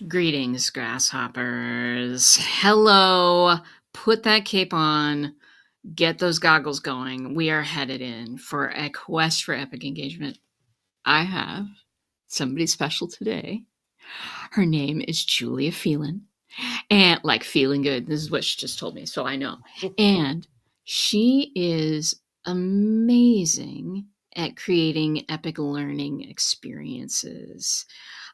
Greetings, grasshoppers. Hello. Put that cape on. Get those goggles going. We are headed in for a quest for epic engagement. I have somebody special today. Her name is Julia Phelan. And like feeling good. This is what she just told me, so I know. And she is amazing at creating epic learning experiences.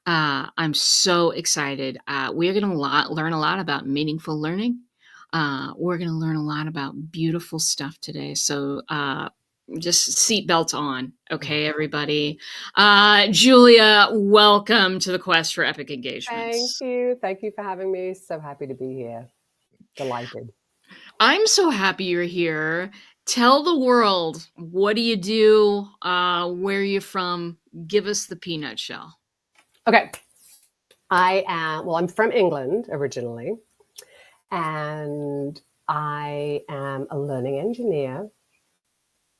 I'm so excited. We're going to learn a lot about meaningful learning. We're going to learn a lot about beautiful stuff today. So just seatbelts on. Okay, everybody. Julia, welcome to the Quest for Epic Thank Engagements. you. Thank you for having me. So happy to be here. Delighted. I'm so happy you're here. Tell the world, what do you do? Where are you from? Give us the peanut shell. Okay. I'm from England originally, and I am a learning engineer.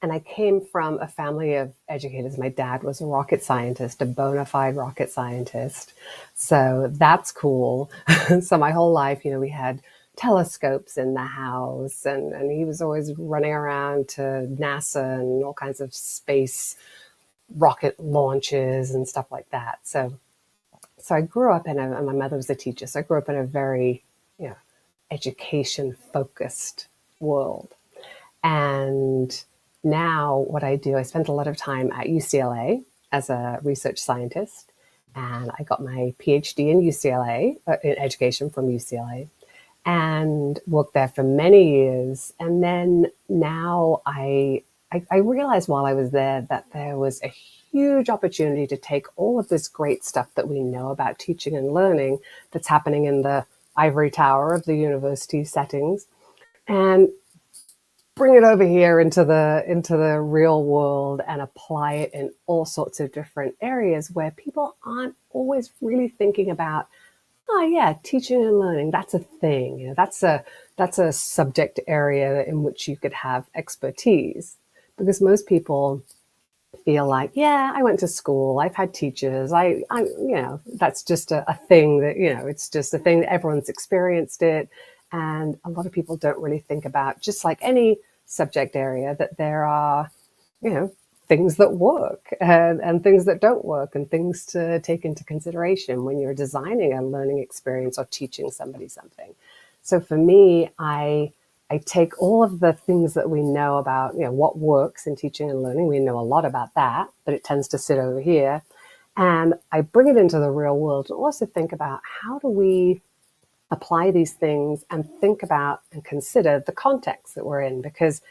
And I came from a family of educators. My dad was a rocket scientist, a bona fide rocket scientist. So that's cool. So my whole life, we had telescopes in the house, and he was always running around to NASA and all kinds of space rocket launches and stuff like that. So I grew up and my mother was a teacher. So I grew up in a very, you know, education focused world. And now what I do, I spent a lot of time at UCLA as a research scientist. And I got my Ph.D. in UCLA, in education from UCLA, and worked there for many years. And then now I realized while I was there that there was a huge opportunity to take all of this great stuff that we know about teaching and learning that's happening in the ivory tower of the university settings and bring it over here into the real world and apply it in all sorts of different areas where people aren't always really thinking about, oh yeah, teaching and learning, that's a thing. That's a subject area in which you could have expertise. Because most people feel like, yeah, I went to school, I've had teachers, that's just a thing that, it's just a thing that everyone's experienced it. And a lot of people don't really think about, just like any subject area, that there are, you know, things that work and things that don't work and things to take into consideration when you're designing a learning experience or teaching somebody something. So for me, I take all of the things that we know about, what works in teaching and learning. We know a lot about that, but it tends to sit over here. And I bring it into the real world and also think about how do we apply these things and think about and consider the context that we're in, because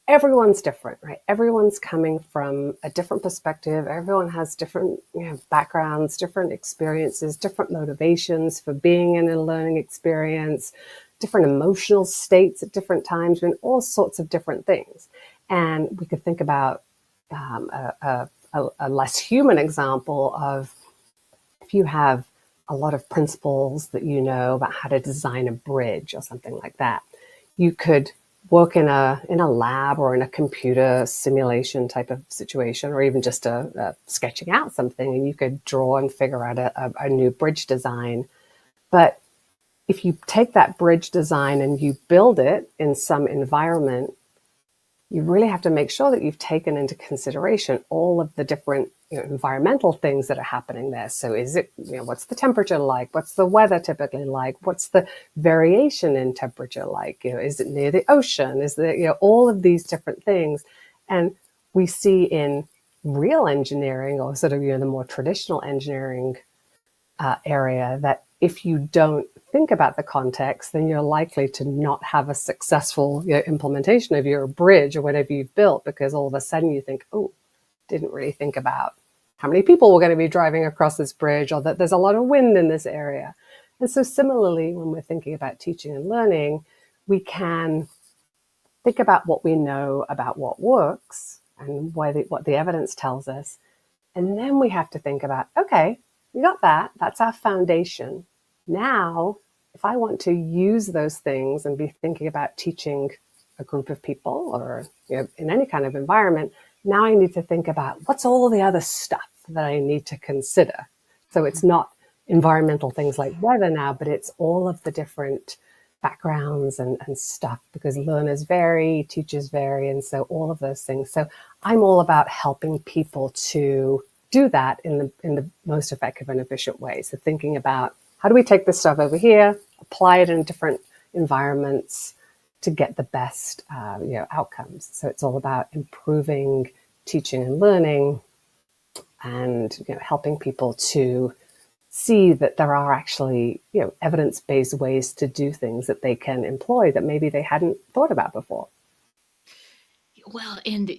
everyone's different, right? Everyone's coming from a different perspective. Everyone has different backgrounds, different experiences, different motivations for being in a learning experience, different emotional states at different times, and all sorts of different things. And we could think about a less human example of, if you have a lot of principles that you know about how to design a bridge or something like that, you could work in a lab or in a computer simulation type of situation, or even just sketching out something, and you could draw and figure out a new bridge design. But if you take that bridge design and you build it in some environment, you really have to make sure that you've taken into consideration all of the different environmental things that are happening there. So is it, what's the temperature like? What's the weather typically like? What's the variation in temperature like? Is it near the ocean? Is there, all of these different things. And we see in real engineering, or sort of, the more traditional engineering area, that if you don't think about the context, then you're likely to not have a successful implementation of your bridge or whatever you've built, because all of a sudden you think, oh, didn't really think about how many people were going to be driving across this bridge, or that there's a lot of wind in this area. And so similarly, when we're thinking about teaching and learning, we can think about what we know about what works and what the evidence tells us. And then we have to think about, okay, we got that. That's our foundation. Now, if I want to use those things and be thinking about teaching a group of people, or in any kind of environment, now I need to think about what's all the other stuff that I need to consider. So it's not environmental things like weather now, but it's all of the different backgrounds and stuff, because learners vary, teachers vary, and so all of those things. So I'm all about helping people to do that in the most effective and efficient way. So thinking about, how do we take this stuff over here, apply it in different environments to get the best outcomes. So it's all about improving teaching and learning, and helping people to see that there are actually evidence-based ways to do things that they can employ that maybe they hadn't thought about before. Well, and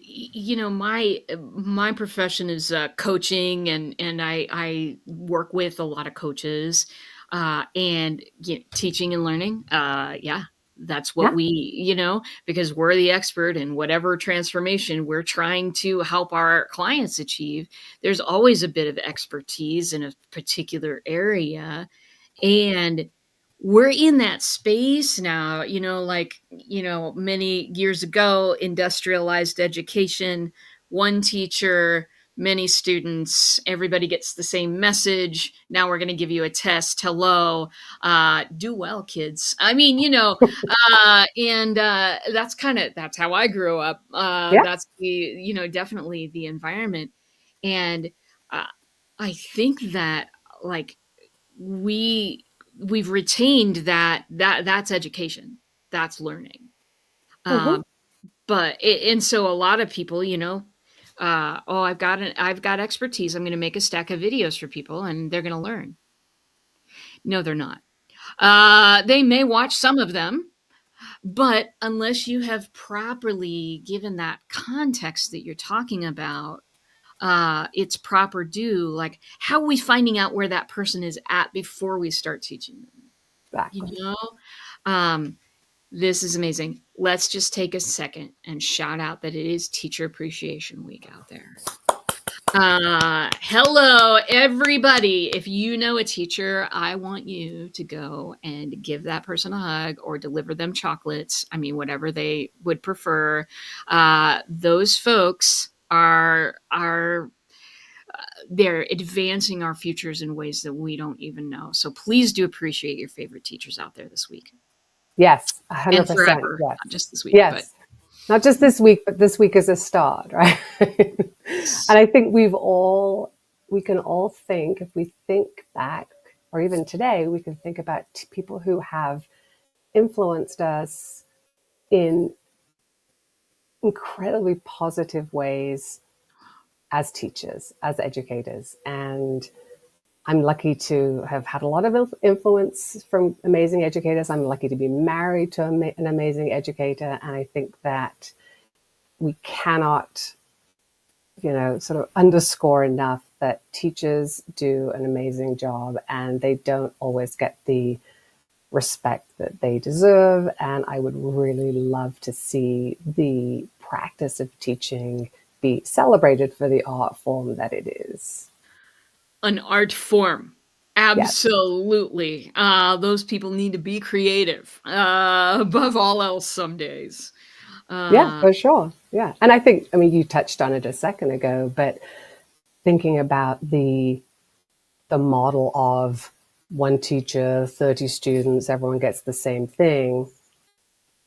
my profession is coaching, and I work with a lot of coaches, and teaching and learning. Yeah, that's what Yeah. we, because we're the expert in whatever transformation we're trying to help our clients achieve. There's always a bit of expertise in a particular area, and we're in that space now, many years ago, industrialized education, one teacher, many students, everybody gets the same message. Now we're going to give you a test. Hello, do well, kids. I mean, and that's how I grew up. Yeah. That's definitely the environment. And uh, I think that, like, we've retained that's education, that's learning. Mm-hmm. um and so a lot of people, oh, I've got expertise, I'm going to make a stack of videos for people and they're going to learn. No, they're not. They may watch some of them, but unless you have properly given that context that you're talking about, its proper due, like, how are we finding out where that person is at before we start teaching them? You Exactly. know? Um, this is amazing. Let's just take a second and shout out that it is Teacher Appreciation Week out there. Hello, everybody. If you know a teacher, I want you to go and give that person a hug or deliver them chocolates. I mean, whatever they would prefer. Those folks are they're advancing our futures in ways that we don't even know. So please do appreciate your favorite teachers out there this week Yes, and 100%. forever, Yes. not just this week, but Yes. Not just this week, but this week is a start, right? And I think we can all think, if we think back, or even today, we can think about people who have influenced us in incredibly positive ways as teachers, as educators. And I'm lucky to have had a lot of influence from amazing educators. I'm lucky to be married to an amazing educator. And I think that we cannot, sort of underscore enough that teachers do an amazing job and they don't always get the respect that they deserve. And I would really love to see the practice of teaching be celebrated for the art form that it is. an art form. Yes. Absolutely. Those people need to be creative, above all else some days. Yeah, Uh, for sure. Yeah. And I think, I mean, you touched on it a second ago, but thinking about the model of one teacher, 30 students, everyone gets the same thing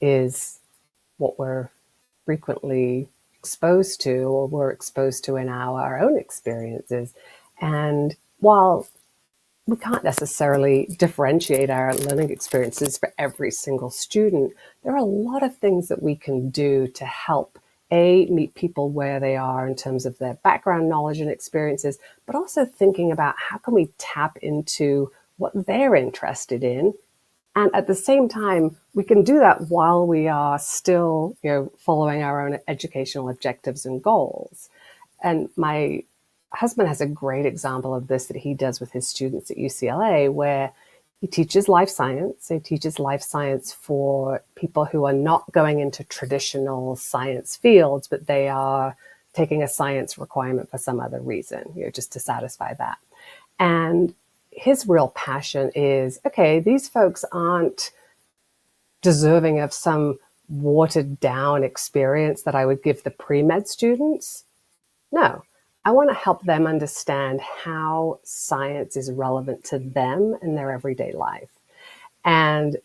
is what we're frequently exposed to, or we're exposed to in our own experiences. And while we can't necessarily differentiate our learning experiences for every single student, there are a lot of things that we can do to help meet people where they are in terms of their background knowledge and experiences, but also thinking about how can we tap into what they're interested in. And at the same time, we can do that while we are still, following our own educational objectives and goals. And my husband has a great example of this that he does with his students at UCLA, where he teaches life science. He teaches life science for people who are not going into traditional science fields, but they are taking a science requirement for some other reason, just to satisfy that. And his real passion is, okay, these folks aren't deserving of some watered down experience that I would give the pre-med students. No, I want to help them understand how science is relevant to them in their everyday life. And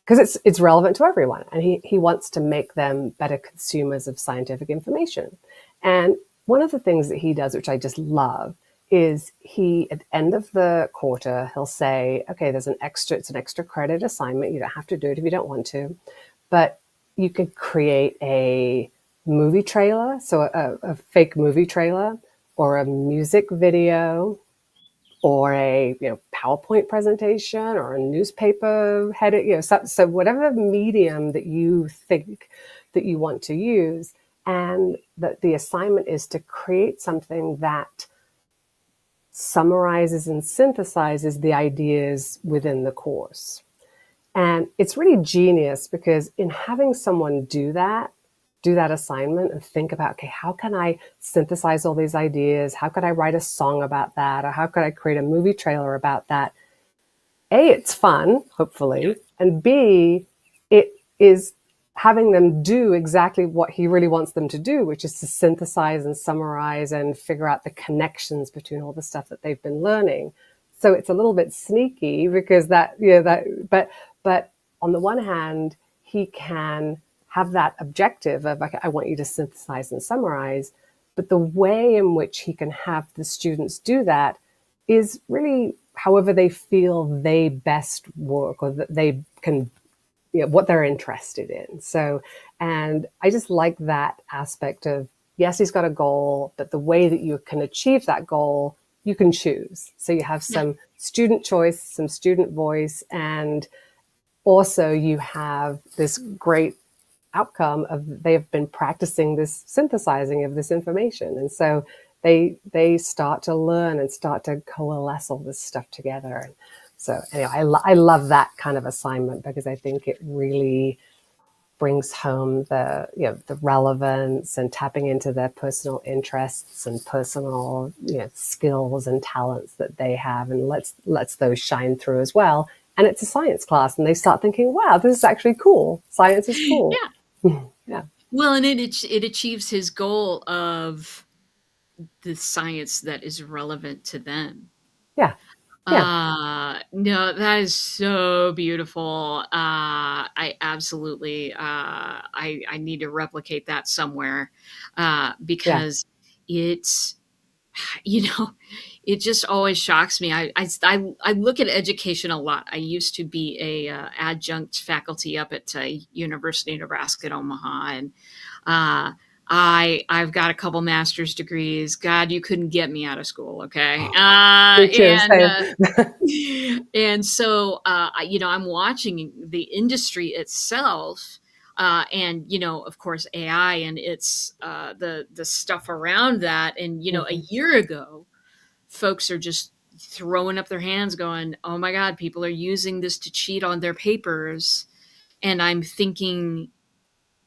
because it's relevant to everyone, and he wants to make them better consumers of scientific information. And one of the things that he does, which I just love, is he at the end of the quarter he'll say, okay, it's an extra credit assignment. You don't have to do it if you don't want to, but you could create a movie trailer, so a fake movie trailer, or a music video, or a PowerPoint presentation, or a newspaper header, so whatever medium that you think that you want to use, and that the assignment is to create something that summarizes and synthesizes the ideas within the course. And it's really genius because in having someone do that assignment and think about, okay, how can I synthesize all these ideas? How could I write a song about that? Or how could I create a movie trailer about that? A, it's fun, hopefully. And B, it is having them do exactly what he really wants them to do, which is to synthesize and summarize and figure out the connections between all the stuff that they've been learning. So it's a little bit sneaky because but on the one hand, he can have that objective of, okay, I want you to synthesize and summarize, but the way in which he can have the students do that is really however they feel they best work, or that they can, what they're interested in. So, and I just like that aspect of, yes, he's got a goal, but the way that you can achieve that goal, you can choose. So you have Yeah. some student choice, some student voice, and also you have this great outcome of they've been practicing this synthesizing of this information. And so they start to learn and start to coalesce all this stuff together. And so anyway, I love that kind of assignment because I think it really brings home the relevance and tapping into their personal interests and personal skills and talents that they have, and lets those shine through as well. And it's a science class, and they start thinking, wow, this is actually cool. Science is cool. Yeah. Yeah. Well, and it achieves his goal of the science that is relevant to them. Yeah. Yeah. No, that is so beautiful. I absolutely, I need to replicate that somewhere, Yeah. because it's, you know, it just always shocks me. I look at education a lot. I used to be a adjunct faculty up at University of Nebraska at Omaha, and uh, I've got a couple master's degrees. God, you couldn't get me out of school, okay? Me too. Same. And so I'm watching the industry itself, and of course AI and its the stuff around that. And a Mm-hmm. year ago, folks are just throwing up their hands, going, "Oh my God, people are using this to cheat on their papers." And I'm thinking,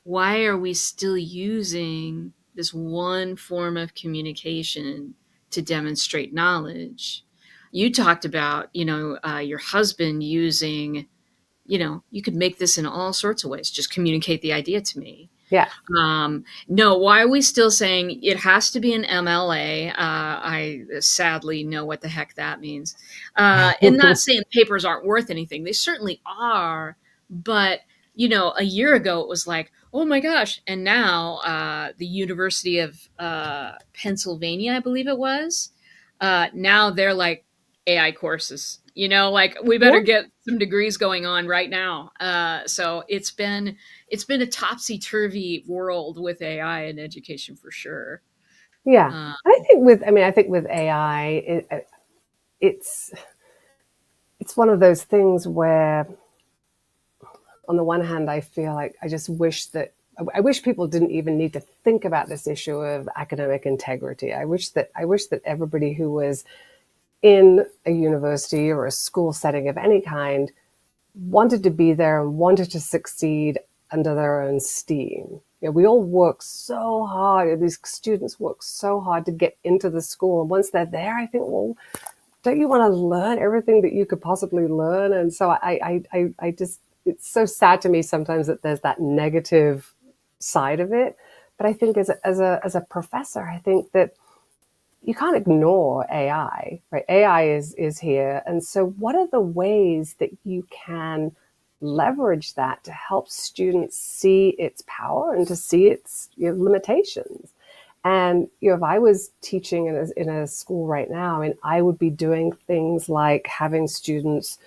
why are we still using this one form of communication to demonstrate knowledge? You talked about, your husband using, you could make this in all sorts of ways. Just communicate the idea to me. Yeah. No, why are we still saying it has to be an MLA? I sadly know what the heck that means. And not saying papers aren't worth anything. They certainly are. But, a year ago it was like, oh my gosh. And now the University of Pennsylvania, I believe it was, now they're like AI courses. Like we better Yeah. get some degrees going on right now. So it's been a topsy turvy world with AI in education for sure. Yeah. Uh, And I think with AI, it's it's one of those things where, on the one hand, I feel like I wish people didn't even need to think about this issue of academic integrity. I wish that everybody who was in a university or a school setting of any kind wanted to be there and wanted to succeed under their own steam. We all work so hard. These students work so hard to get into the school. And once they're there, I think, well, don't you want to learn everything that you could possibly learn? And so I just, it's so sad to me sometimes that there's that negative side of it. But I think as a professor, I think that you can't ignore AI, right? AI is here. And so what are the ways that you can leverage that to help students see its power and to see its limitations? And if I was teaching in a school right now, I mean, I would be doing things like having students,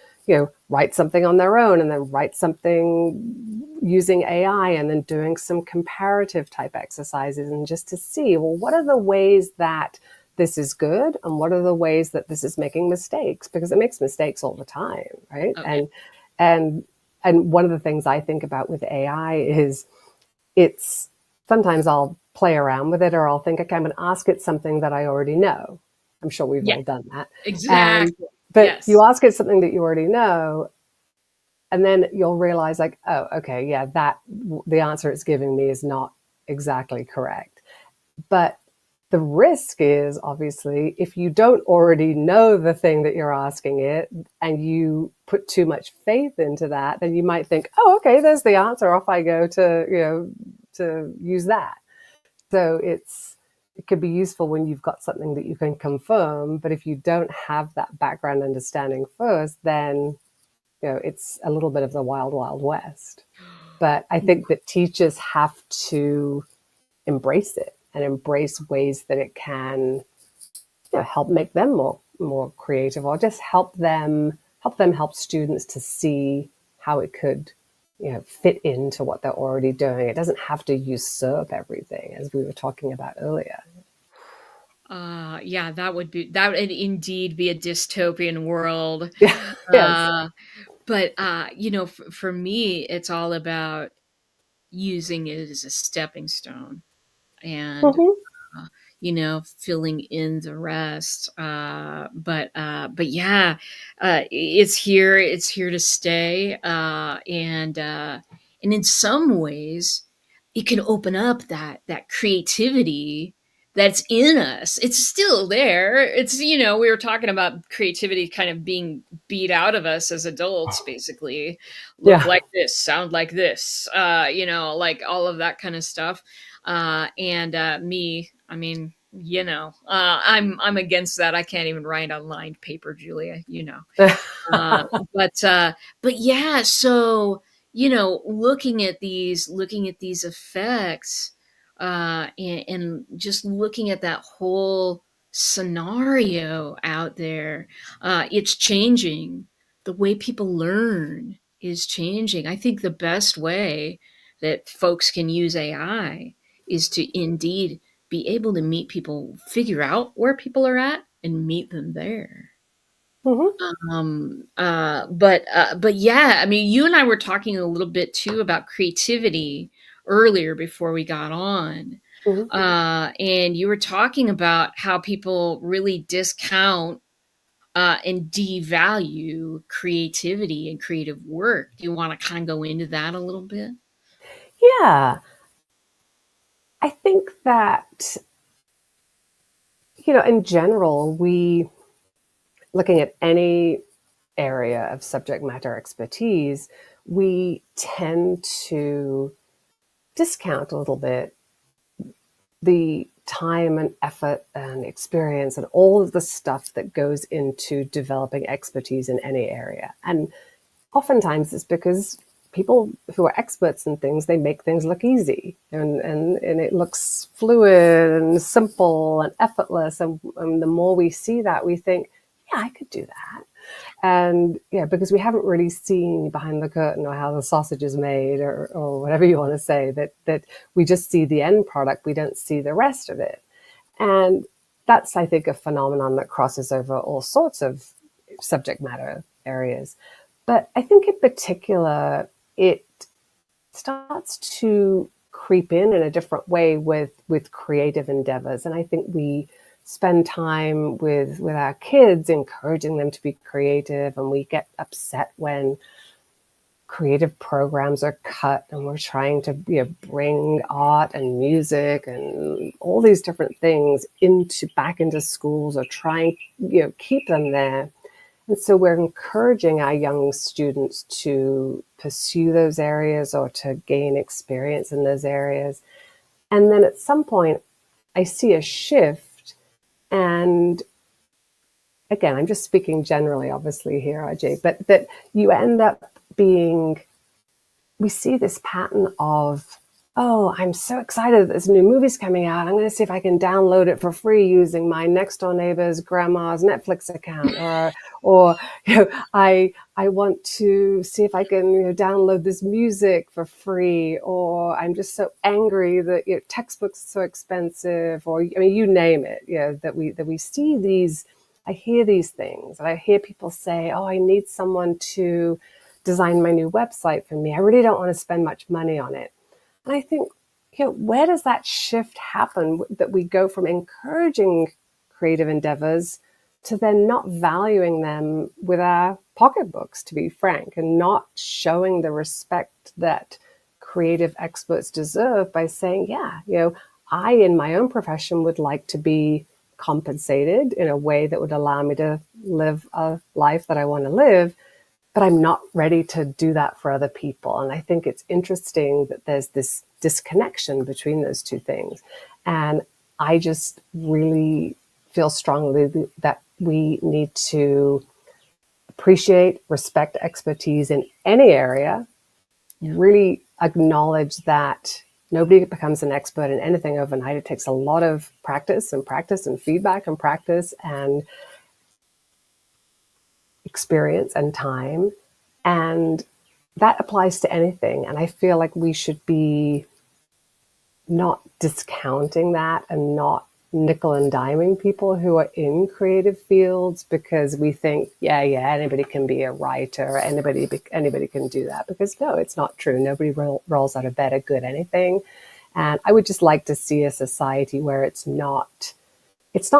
write something on their own and then write something using AI and then doing some comparative type exercises and just to see, well, what are the ways that this is good and what are the ways that this is making mistakes, because it makes mistakes all the time, right? Oh, yeah. And one of the things I think about with AI is it's sometimes I'll play around with it or I'll think, okay, I'm going to ask it something that I already know. I'm sure we've Yeah, all done that. And exactly. but Yes. you ask it something that you already know, and then you'll realize like, oh, okay, yeah, that the answer it's giving me is not exactly correct. But the risk is obviously if you don't already know the thing that you're asking it and you put too much faith into that, then you might think, oh, okay, there's the answer. Off I go to use that. So it could be useful when you've got something that you can confirm, but if you don't have that background understanding first, then it's a little bit of the wild, wild west. But I think that teachers have to embrace it and embrace ways that it can help make them more creative, or just help students to see how it could fit into what they're already doing. It doesn't have to usurp everything, as we were talking about earlier. Yeah, that would indeed be a dystopian world. Yes. Uh, but for me, it's all about using it as a stepping stone and Mm-hmm. filling in the rest. But yeah, it's here to stay. And in some ways, it can open up that creativity that's in us. It's still there. It's we were talking about creativity kind of being beat out of us as adults, basically. Look Yeah. like this, sound like this, like all of that kind of stuff. And me, I mean, I'm against that. I can't even write on lined paper, Julia. Uh, but but yeah, so looking at these effects, and just looking at that whole scenario out there, it's changing. The way people learn is changing. I think the best way that folks can use AI is to indeed be able to meet people, figure out where people are at, and meet them there. Mm-hmm. But yeah, I mean, you and I were talking a little bit too about creativity earlier before we got on. Mm-hmm. And you were talking about how people really discount and devalue creativity and creative work. Do you want to kind of go into that a little bit? Yeah. I think that, in general, looking at any area of subject matter expertise, we tend to discount a little bit the time and effort and experience and all of the stuff that goes into developing expertise in any area. And oftentimes it's because people who are experts in things, they make things look easy and it looks fluid and simple and effortless. And the more we see that, we think, yeah, I could do that. And yeah, because we haven't really seen behind the curtain or how the sausage is made or whatever you want to say, that we just see the end product, we don't see the rest of it. And that's, I think, a phenomenon that crosses over all sorts of subject matter areas. But I think in particular, it starts to creep in a different way with creative endeavors. And I think we spend time with our kids encouraging them to be creative, and we get upset when creative programs are cut and we're trying to bring art and music and all these different things back into schools, or trying keep them there. And so we're encouraging our young students to pursue those areas or to gain experience in those areas. And then at some point, I see a shift And again, I'm just speaking generally, obviously, here, RJ, but that you end up being, we see this pattern of, oh, I'm so excited that this new movie's coming out. I'm going to see if I can download it for free using my next door neighbor's grandma's Netflix account, or I want to see if I can download this music for free, or I'm just so angry that textbooks are so expensive, or I mean, you name it. That we see these. I hear these things, and I hear people say, "Oh, I need someone to design my new website for me. I really don't want to spend much money on it." And I think, where does that shift happen that we go from encouraging creative endeavors to then not valuing them with our pocketbooks, to be frank, and not showing the respect that creative experts deserve by saying, I, in my own profession, would like to be compensated in a way that would allow me to live a life that I want to live, but I'm not ready to do that for other people. And I think it's interesting that there's this disconnection between those two things. And I just really feel strongly that we need to appreciate, respect expertise in any area, really acknowledge that nobody becomes an expert in anything overnight. It takes a lot of practice and feedback and practice and experience and time. And that applies to anything. And I feel like we should be not discounting that and not nickel and diming people who are in creative fields because we think, anybody can be a writer, anybody can do that. Because no, it's not true. Nobody rolls out of bed at good anything. And I would just like to see a society where it's not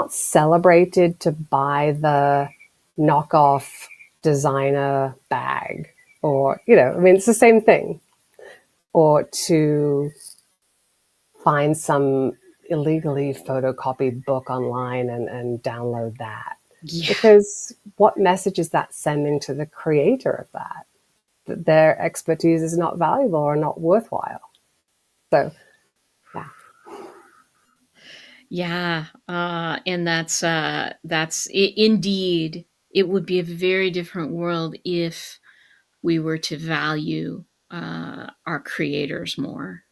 celebrated to buy the knockoff designer bag, or it's the same thing, or to find some illegally photocopied book online and download that. Because what message is that sending to the creator of that their expertise is not valuable or not worthwhile? So and that's indeed, it would be a very different world if we were to value our creators more.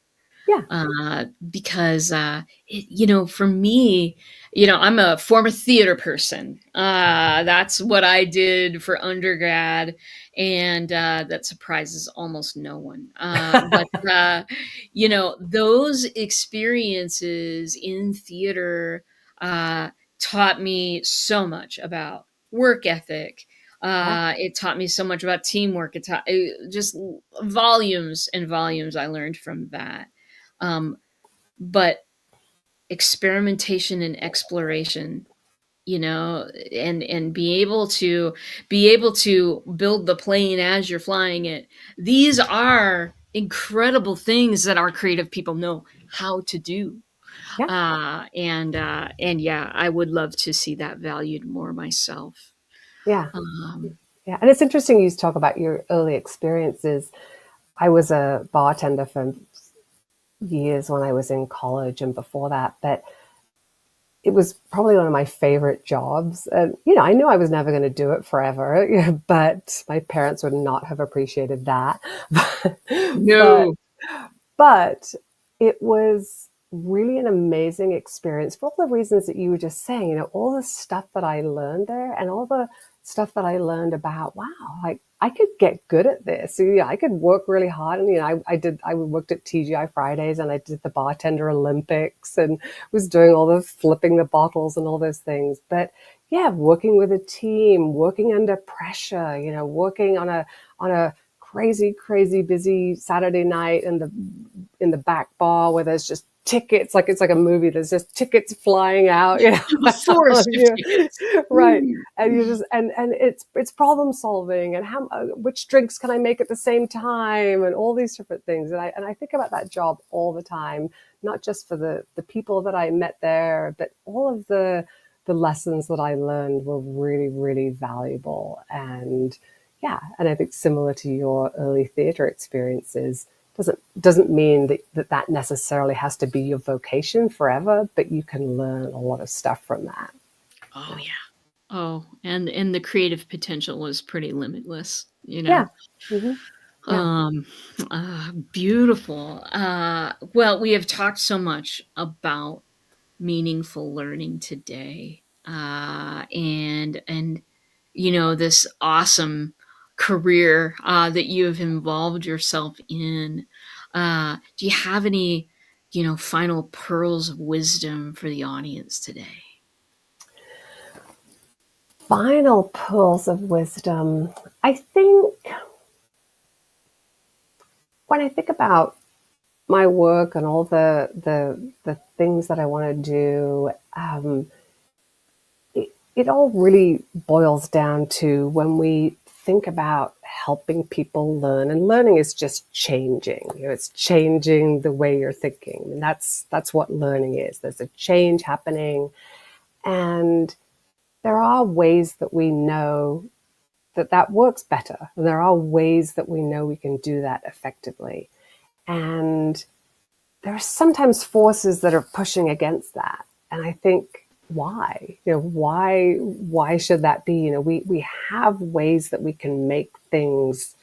Because for me, I'm a former theater person. That's what I did for undergrad, and that surprises almost no one. But those experiences in theater taught me so much about work ethic. It taught me so much about teamwork. Just volumes and volumes I learned from that. But experimentation and exploration, and be able to build the plane as you're flying it. These are incredible things that our creative people know how to do. And I would love to see that valued more myself. And it's interesting you talk about your early experiences. I was a bartender for years when I was in college and before that, but it was probably one of my favorite jobs. And, I knew I was never going to do it forever, but my parents would not have appreciated that. No. But it was really an amazing experience for all the reasons that you were just saying, all the stuff that I learned there and all the stuff that I learned about, wow, like I could get good at this. So, I could work really hard. And, I worked at TGI Fridays and I did the Bartender Olympics and was doing all the flipping the bottles and all those things. But working with a team, working under pressure, working on a crazy busy Saturday night in the back bar where there's just tickets, like it's like a movie. There's just tickets flying out, A forest of tickets. right? And you just and it's problem solving and which drinks can I make at the same time and all these different things. And I think about that job all the time, not just for the people that I met there, but all of the lessons that I learned were really, really valuable. And I think similar to your early theater experiences, doesn't mean that necessarily has to be your vocation forever, but you can learn a lot of stuff from that. Oh yeah. Oh, and the creative potential was pretty limitless, you know? Yeah. Hmm. Yeah. Um, Beautiful. Well, we have talked so much about meaningful learning today, and this awesome career that you have involved yourself in. Do you have any, final pearls of wisdom for the audience today? Final pearls of wisdom. I think when I think about my work and all the things that I want to do, it all really boils down to when we think about helping people learn, and learning is just changing. It's changing the way you're thinking, and that's what learning is. There's a change happening, and there are ways that we know that works better, and there are ways that we know we can do that effectively. And there are sometimes forces that are pushing against that. And I think, why? Why should that be? We have ways that we can make things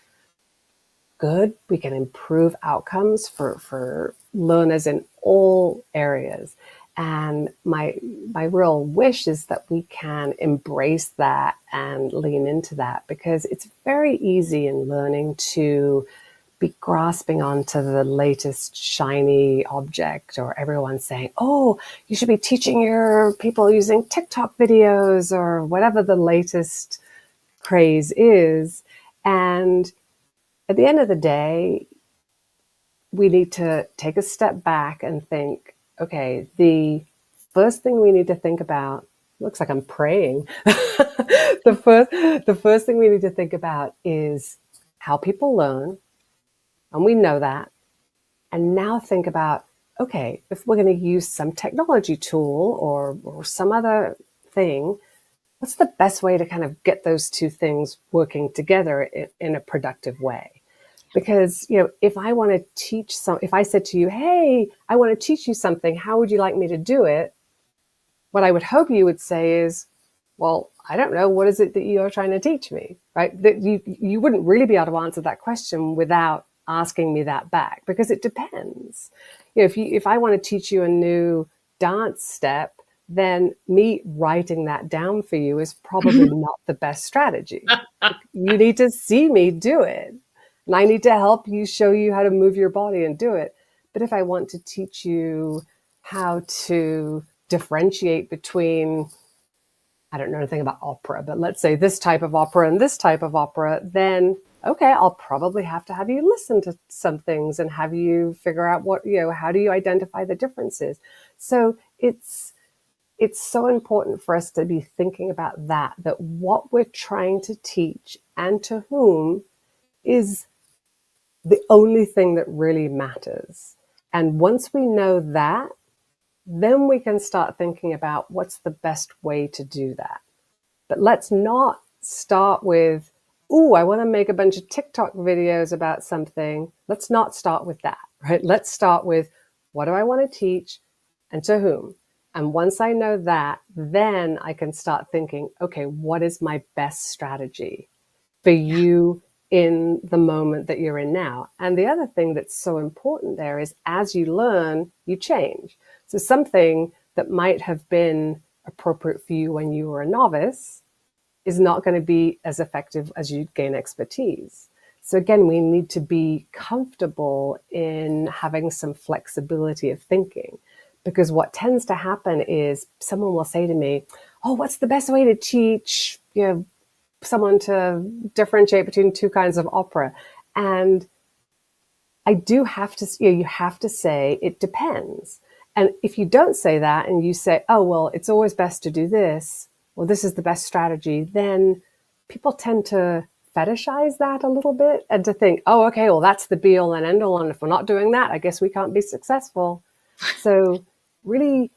good. We can improve outcomes for learners in all areas. And my real wish is that we can embrace that and lean into that, because it's very easy in learning to be grasping onto the latest shiny object, or everyone saying, oh, you should be teaching your people using TikTok videos or whatever the latest craze is. And at the end of the day, we need to take a step back and think, okay, the first thing we need to think about, looks like I'm praying. the first thing we need to think about is how people learn, and we know that. And now think about, okay, if we're going to use some technology tool or some other thing, what's the best way to kind of get those two things working together in a productive way? Because, if I want to if I said to you, hey, I want to teach you something, how would you like me to do it? What I would hope you would say is, well, I don't know. What is it that you're trying to teach me? Right? That you wouldn't really be able to answer that question without asking me that back, because it depends. If I want to teach you a new dance step, then me writing that down for you is probably not the best strategy. You need to see me do it, and I need to help you, show you how to move your body and do it. But if I want to teach you how to differentiate between, I don't know anything about opera, but let's say this type of opera and this type of opera, then okay, I'll probably have to have you listen to some things and have you figure out how do you identify the differences. So it's so important for us to be thinking about that what we're trying to teach and to whom is the only thing that really matters. And once we know that, then we can start thinking about what's the best way to do that. But let's not start with, oh, I want to make a bunch of TikTok videos about something. Let's not start with that, right? Let's start with, what do I want to teach and to whom? And once I know that, then I can start thinking, okay, what is my best strategy for you in the moment that you're in now? And the other thing that's so important there is, as you learn, you change. So something that might have been appropriate for you when you were a novice is not going to be as effective as you gain expertise. So again, we need to be comfortable in having some flexibility of thinking, because what tends to happen is someone will say to me, oh, what's the best way to teach someone to differentiate between two kinds of opera? And I do have to, you have to say it depends. And if you don't say that and you say, oh, well, it's always best to do this, well, this is the best strategy, then people tend to fetishize that a little bit and to think, oh, okay, well, that's the be all and end all. And if we're not doing that, I guess we can't be successful. So really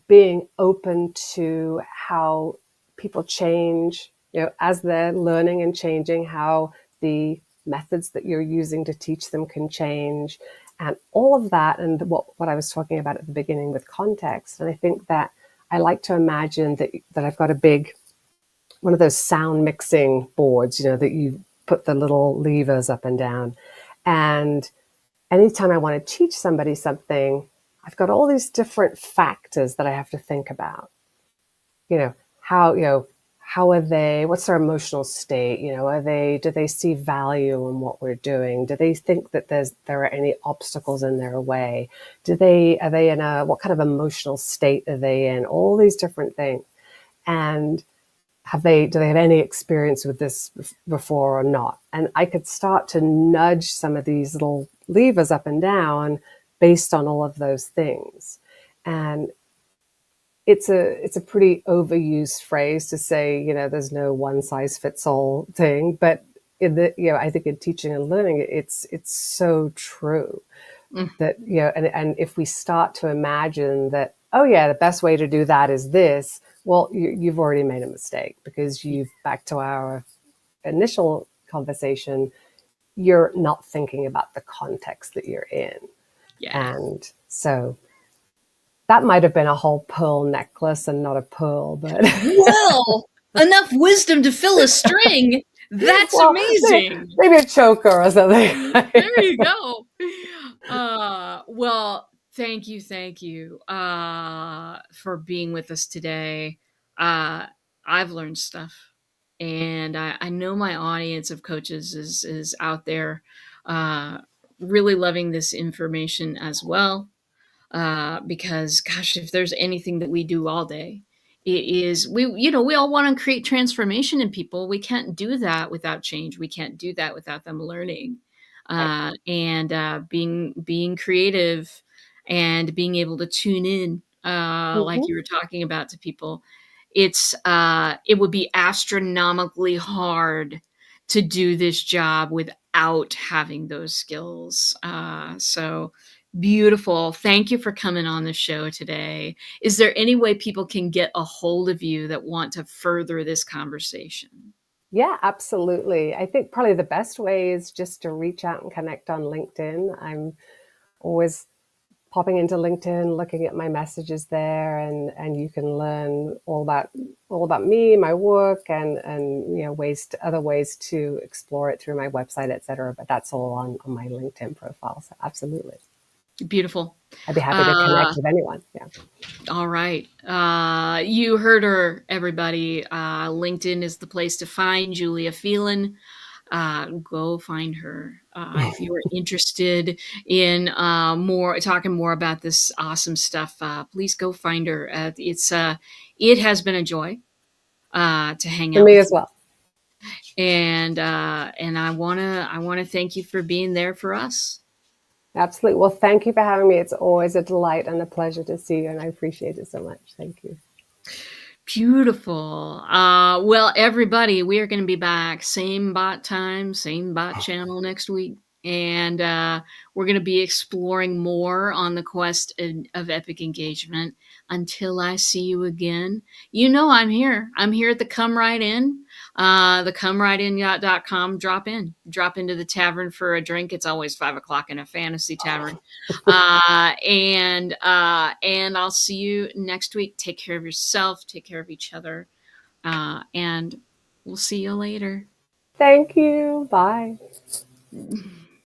being open to how people change, as they're learning and changing, how the methods that you're using to teach them can change, and all of that, and what I was talking about at the beginning with context. And I think that I like to imagine that I've got a big one of those sound mixing boards, that you put the little levers up and down. And anytime I want to teach somebody something, I've got all these different factors that I have to think about. You know, how, how are they, what's their emotional state? Do they see value in what we're doing? Do they think that there are any obstacles in their way? Are they what kind of emotional state are they in? All these different things. And do they have any experience with this before or not? And I could start to nudge some of these little levers up and down based on all of those things. And it's a pretty overused phrase to say, there's no one size fits all thing, but I think in teaching and learning, it's so true Mm, that, and if we start to imagine that, oh yeah, the best way to do that is this, well, you've already made a mistake, because back to our initial conversation, you're not thinking about the context that you're in. yeah. And so that might have been a whole pearl necklace and not a pearl, but Well, enough wisdom to fill a string. That's well, amazing. maybe a choker or something. There you go. Well, thank you, for being with us today. I've learned stuff, and I know my audience of coaches is out there, uh, really loving this information as well. Because gosh, if there's anything that we do all day, it is we all want to create transformation in people. We can't do that without change. We can't do that without them learning, Right. and being creative and being able to tune in, like Mm-hmm. you were talking about, to people. It would be astronomically hard to do this job without having those skills. So beautiful. Thank you for coming on the show today. Is there any way people can get a hold of you that want to further this conversation? Yeah, absolutely. I think probably the best way is just to reach out and connect on LinkedIn. I'm always popping into LinkedIn, looking at my messages there, and you can learn all about me, my work, and other ways to explore it through my website, etc. But that's all on my LinkedIn profile. So absolutely, Beautiful. I'd be happy to connect Uh, with anyone. Yeah. all right. You heard her, everybody. LinkedIn is the place to find Julia Phelan. Go find her if you are interested in more talking more about this awesome stuff. Please go find her. It has been a joy to hang For out me with as you, well. and I wanna thank you for being there for us. Absolutely. Well, thank you for having me. It's always a delight and a pleasure to see you, and I appreciate it so much. Thank you. Beautiful. Well, everybody, we are going to be back same bot time, same bot channel next week. And we're going to be exploring more on the quest of epic engagement. Until I see you again, I'm here. I'm here at the Come Right In, the comerightin.com. Drop into the tavern for a drink. It's always 5 o'clock in a fantasy tavern. And I'll see you next week. Take care of yourself, take care of each other, and we'll see you later. Thank you. Bye.